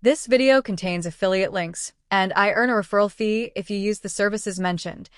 This video contains affiliate links, and I earn a referral fee if you use the services mentioned,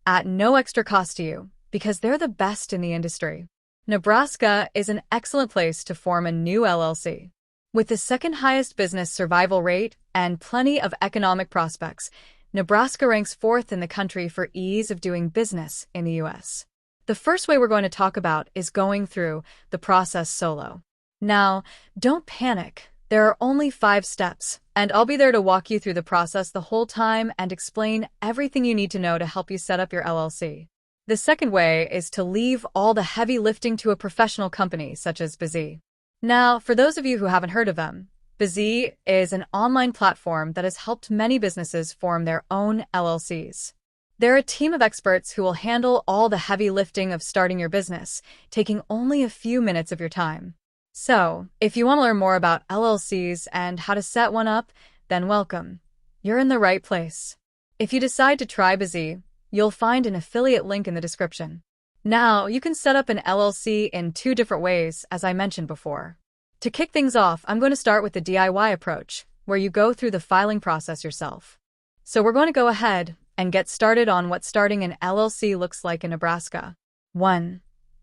at no extra cost to you, because they're the best in the industry. Nebraska is an excellent place to form a new LLC. With the second highest business survival rate and plenty of economic prospects, Nebraska ranks fourth in the country for ease of doing business in the U.S. The first way we're going to talk about is going through the process solo. Now, don't panic. There are only 5 steps, and I'll be there to walk you through the process the whole time and explain everything you need to know to help you set up your LLC. The second way is to leave all the heavy lifting to a professional company such as Bizee. Now, for those of you who haven't heard of them, Bizee is an online platform that has helped many businesses form their own LLCs. They're a team of experts who will handle all the heavy lifting of starting your business, taking only a few minutes of your time. So, if you want to learn more about LLCs and how to set one up, then welcome. You're in the right place. If you decide to try Bizee, you'll find an affiliate link in the description. Now, you can set up an LLC in 2 different ways, as I mentioned before. To kick things off, I'm going to start with the DIY approach, where you go through the filing process yourself. So we're going to go ahead and get started on what starting an LLC looks like in Nebraska. 1.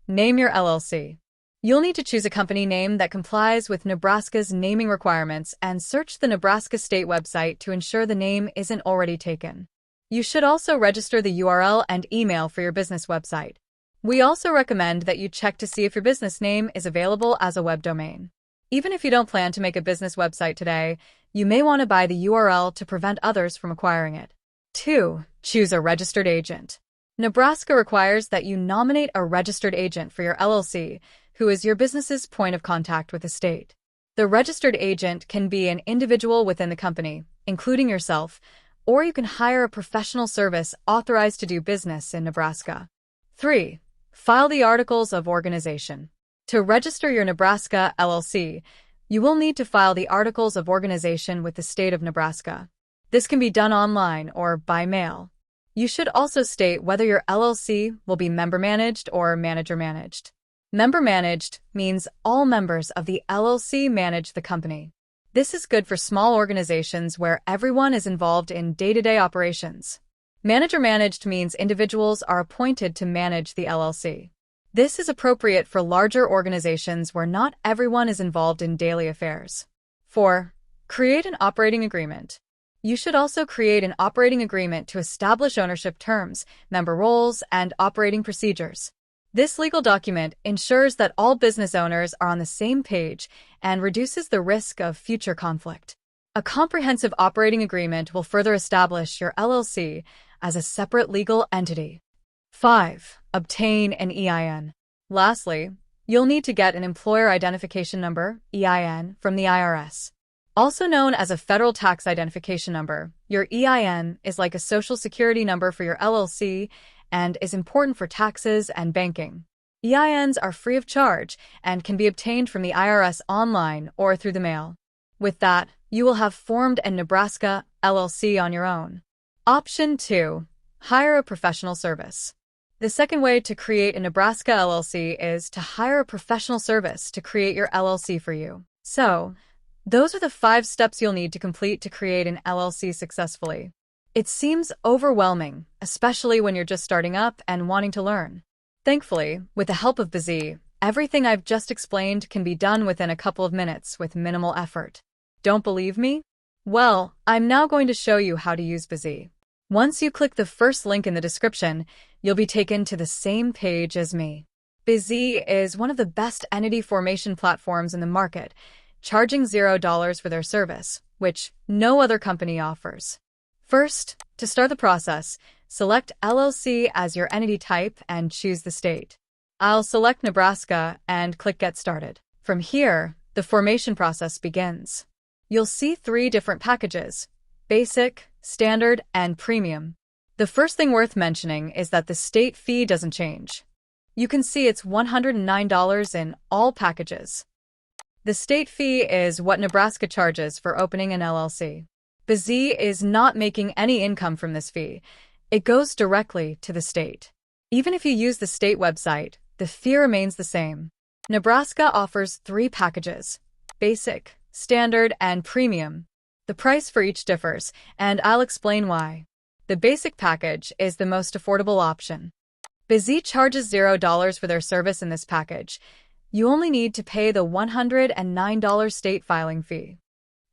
Name your LLC. You'll need to choose a company name that complies with Nebraska's naming requirements and search the Nebraska state website to ensure the name isn't already taken. You should also register the URL and email for your business website. We also recommend that you check to see if your business name is available as a web domain. Even if you don't plan to make a business website today, you may want to buy the URL to prevent others from acquiring it. 2. Choose a registered agent. Nebraska requires that you nominate a registered agent for your LLC, who is your business's point of contact with the state. The registered agent can be an individual within the company, including yourself, or you can hire a professional service authorized to do business in Nebraska. 3. File the Articles of Organization. To register your Nebraska LLC, you will need to file the Articles of Organization with the state of Nebraska. This can be done online or by mail. You should also state whether your LLC will be member-managed or manager-managed. Member-managed means all members of the LLC manage the company. This is good for small organizations where everyone is involved in day-to-day operations. Manager-managed means individuals are appointed to manage the LLC. This is appropriate for larger organizations where not everyone is involved in daily affairs. 4. Create an operating agreement. You should also create an operating agreement to establish ownership terms, member roles, and operating procedures. This legal document ensures that all business owners are on the same page and reduces the risk of future conflict. A comprehensive operating agreement will further establish your LLC as a separate legal entity. 5. Obtain an EIN. Lastly, you'll need to get an Employer Identification Number, EIN, from the IRS. Also known as a Federal Tax Identification Number, your EIN is like a Social Security number for your LLC and is important for taxes and banking. EINs are free of charge and can be obtained from the IRS online or through the mail. With that, you will have formed a Nebraska LLC on your own. Option 2. Hire a professional service. The second way to create a Nebraska LLC is to hire a professional service to create your LLC for you. So, those are the 5 steps you'll need to complete to create an LLC successfully. It seems overwhelming, especially when you're just starting up and wanting to learn. Thankfully, with the help of Bizee, everything I've just explained can be done within a couple of minutes with minimal effort. Don't believe me? Well, I'm now going to show you how to use Bizee. Once you click the first link in the description, you'll be taken to the same page as me. Bizee is one of the best entity formation platforms in the market, charging $0 for their service, which no other company offers. First, to start the process, select LLC as your entity type and choose the state. I'll select Nebraska and click Get Started. From here, the formation process begins. You'll see 3 different packages: Basic, Standard, and Premium. The first thing worth mentioning is that the state fee doesn't change. You can see it's $109 in all packages. The state fee is what Nebraska charges for opening an LLC. Bizee is not making any income from this fee. It goes directly to the state. Even if you use the state website, the fee remains the same. Nebraska offers 3 packages: Basic, Standard, and Premium. The price for each differs, and I'll explain why. The basic package is the most affordable option. Bizee charges $0 for their service in this package. You only need to pay the $109 state filing fee.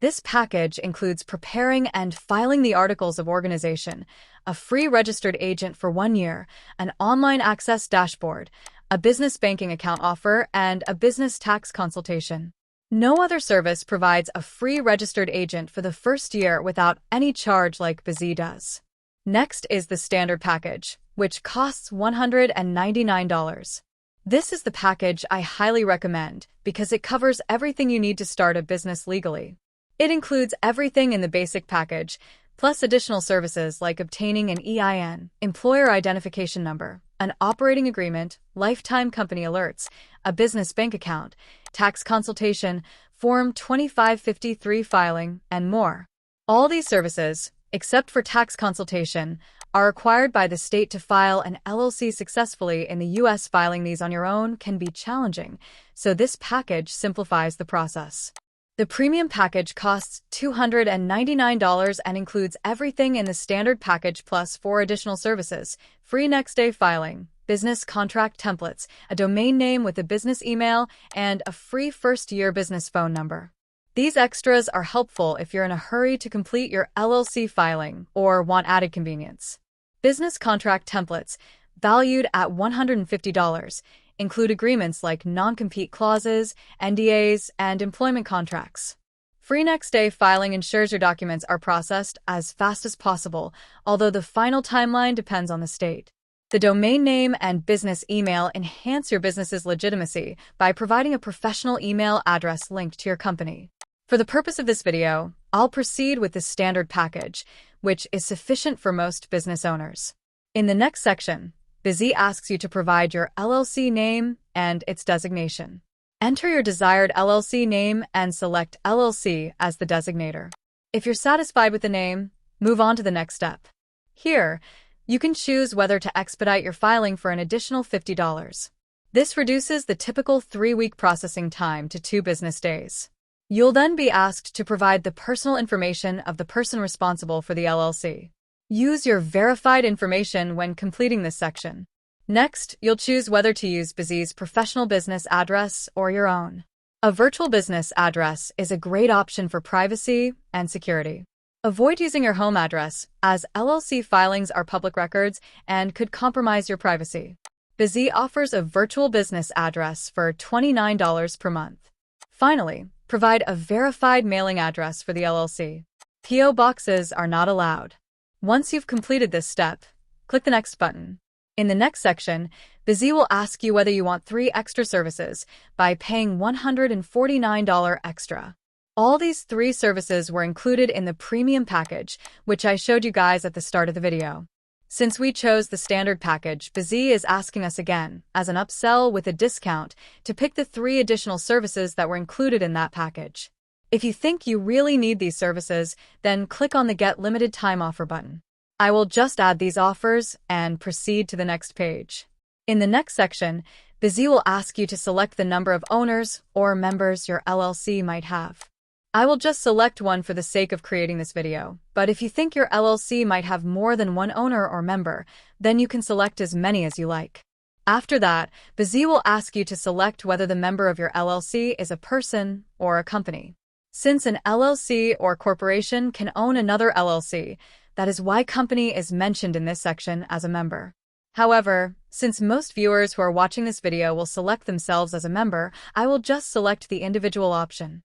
This package includes preparing and filing the articles of organization, a free registered agent for 1 year, an online access dashboard, a business banking account offer, and a business tax consultation. No other service provides a free registered agent for the first year without any charge like Bizee does. Next is the standard package, which costs $199. This is the package I highly recommend because it covers everything you need to start a business legally. It includes everything in the basic package, plus additional services like obtaining an EIN, employer identification number, an operating agreement, lifetime company alerts, a business bank account, tax consultation, Form 2553 filing, and more. All these services, except for tax consultation, are required by the state to file an LLC successfully in the U.S. Filing these on your own can be challenging, so this package simplifies the process. The premium package costs $299 and includes everything in the standard package plus 4 additional services: free next-day filing, business contract templates, a domain name with a business email, and a free first-year business phone number. These extras are helpful if you're in a hurry to complete your LLC filing or want added convenience. Business contract templates, valued at $150, include agreements like non-compete clauses, NDAs, and employment contracts. Free next-day filing ensures your documents are processed as fast as possible, although the final timeline depends on the state. The domain name and business email enhance your business's legitimacy by providing a professional email address linked to your company. For the purpose of this video, I'll proceed with the standard package, which is sufficient for most business owners. In the next section, Bizee asks you to provide your LLC name and its designation. Enter your desired LLC name and select LLC as the designator. If you're satisfied with the name, move on to the next step. Here, you can choose whether to expedite your filing for an additional $50. This reduces the typical 3-week processing time to 2 business days. You'll then be asked to provide the personal information of the person responsible for the LLC. Use your verified information when completing this section. Next, you'll choose whether to use Bizee's professional business address or your own. A virtual business address is a great option for privacy and security. Avoid using your home address, as LLC filings are public records and could compromise your privacy. Bizee offers a virtual business address for $29 per month. Finally, provide a verified mailing address for the LLC. P.O. boxes are not allowed. Once you've completed this step, click the Next button. In the next section, Bizee will ask you whether you want 3 extra services by paying $149 extra. All these 3 services were included in the premium package, which I showed you guys at the start of the video. Since we chose the standard package, Bizee is asking us again, as an upsell with a discount, to pick the 3 additional services that were included in that package. If you think you really need these services, then click on the Get Limited Time Offer button. I will just add these offers and proceed to the next page. In the next section, Bizee will ask you to select the number of owners or members your LLC might have. I will just select one for the sake of creating this video, but if you think your LLC might have more than 1 owner or member, then you can select as many as you like. After that, Bizee will ask you to select whether the member of your LLC is a person or a company. Since an LLC or corporation can own another LLC, that is why company is mentioned in this section as a member. However, since most viewers who are watching this video will select themselves as a member, I will just select the individual option.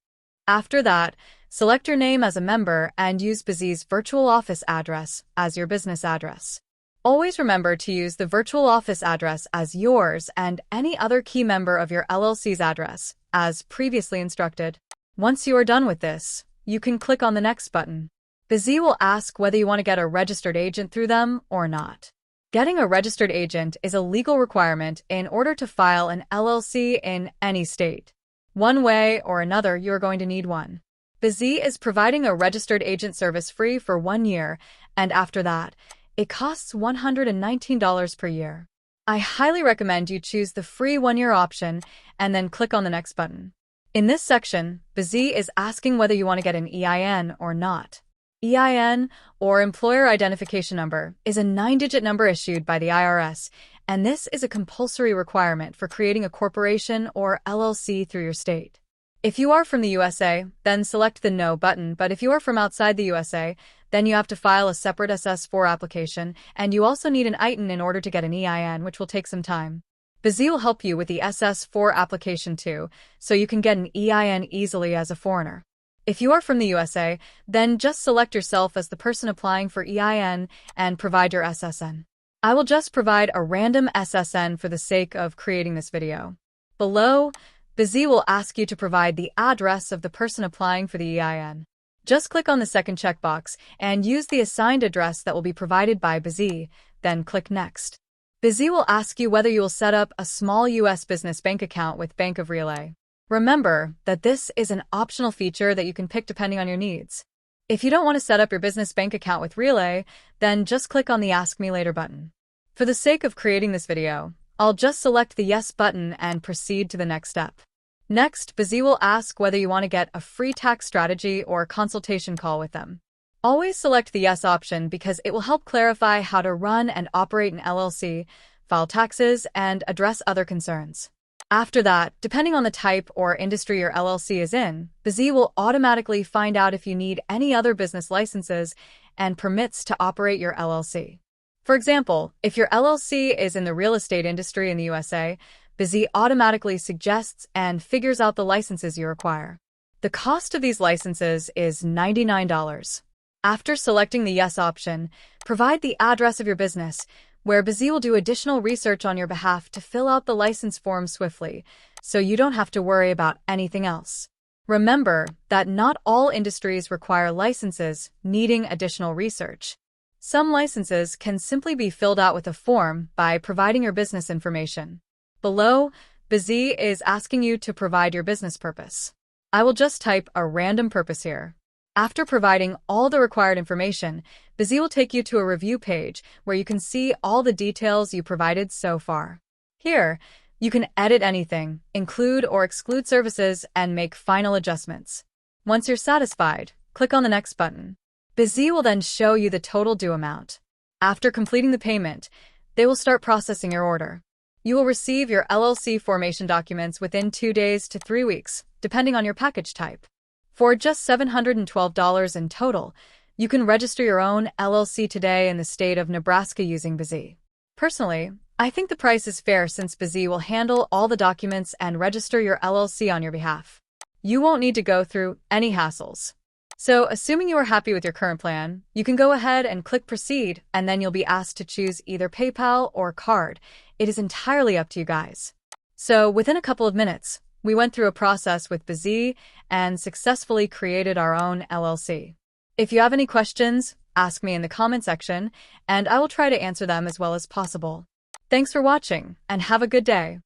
After that, select your name as a member and use Bizee's virtual office address as your business address. Always remember to use the virtual office address as yours and any other key member of your LLC's address, as previously instructed. Once you are done with this, you can click on the Next button. Bizee will ask whether you want to get a registered agent through them or not. Getting a registered agent is a legal requirement in order to file an LLC in any state. One way or another, you're going to need one. Bizee is providing a registered agent service free for 1 year, and after that, it costs $119 per year. I highly recommend you choose the free 1-year option and then click on the Next button. In this section, Bizee is asking whether you want to get an EIN or not. EIN, or Employer Identification Number, is a 9-digit number issued by the IRS, and this is a compulsory requirement for creating a corporation or LLC through your state. If you are from the USA, then select the No button, but if you are from outside the USA, then you have to file a separate SS4 application, and you also need an EIN in order to get an EIN, which will take some time. Bizee will help you with the SS4 application too, so you can get an EIN easily as a foreigner. If you are from the USA, then just select yourself as the person applying for EIN and provide your SSN. I will just provide a random SSN for the sake of creating this video. Below, Bizee will ask you to provide the address of the person applying for the EIN. Just click on the second checkbox and use the assigned address that will be provided by Bizee, then click Next. Bizee will ask you whether you will set up a small U.S. business bank account with Bank of Relay. Remember that this is an optional feature that you can pick depending on your needs. If you don't want to set up your business bank account with Relay, then just click on the Ask Me Later button. For the sake of creating this video, I'll just select the Yes button and proceed to the next step. Next, Bizee will ask whether you want to get a free tax strategy or consultation call with them. Always select the Yes option because it will help clarify how to run and operate an LLC, file taxes, and address other concerns. After that, depending on the type or industry your LLC is in, Bizee will automatically find out if you need any other business licenses and permits to operate your LLC. For example, if your LLC is in the real estate industry in the USA, Bizee automatically suggests and figures out the licenses you require. The cost of these licenses is $99. After selecting the Yes option, provide the address of your business, where Bizee will do additional research on your behalf to fill out the license form swiftly, so you don't have to worry about anything else. Remember that not all industries require licenses, needing additional research. Some licenses can simply be filled out with a form by providing your business information. Below, Bizee is asking you to provide your business purpose. I will just type a random purpose here. After providing all the required information, Bizee will take you to a review page where you can see all the details you provided so far. Here, you can edit anything, include or exclude services, and make final adjustments. Once you're satisfied, click on the Next button. Bizee will then show you the total due amount. After completing the payment, they will start processing your order. You will receive your LLC formation documents within 2 days to 3 weeks, depending on your package type. For just $712 in total, you can register your own LLC today in the state of Nebraska using Bizee. Personally, I think the price is fair since Bizee will handle all the documents and register your LLC on your behalf. You won't need to go through any hassles. So, assuming you are happy with your current plan, you can go ahead and click Proceed, and then you'll be asked to choose either PayPal or card. It is entirely up to you guys. So, within a couple of minutes, we went through a process with Bizee and successfully created our own LLC. If you have any questions, ask me in the comment section, and I will try to answer them as well as possible. Thanks for watching, and have a good day.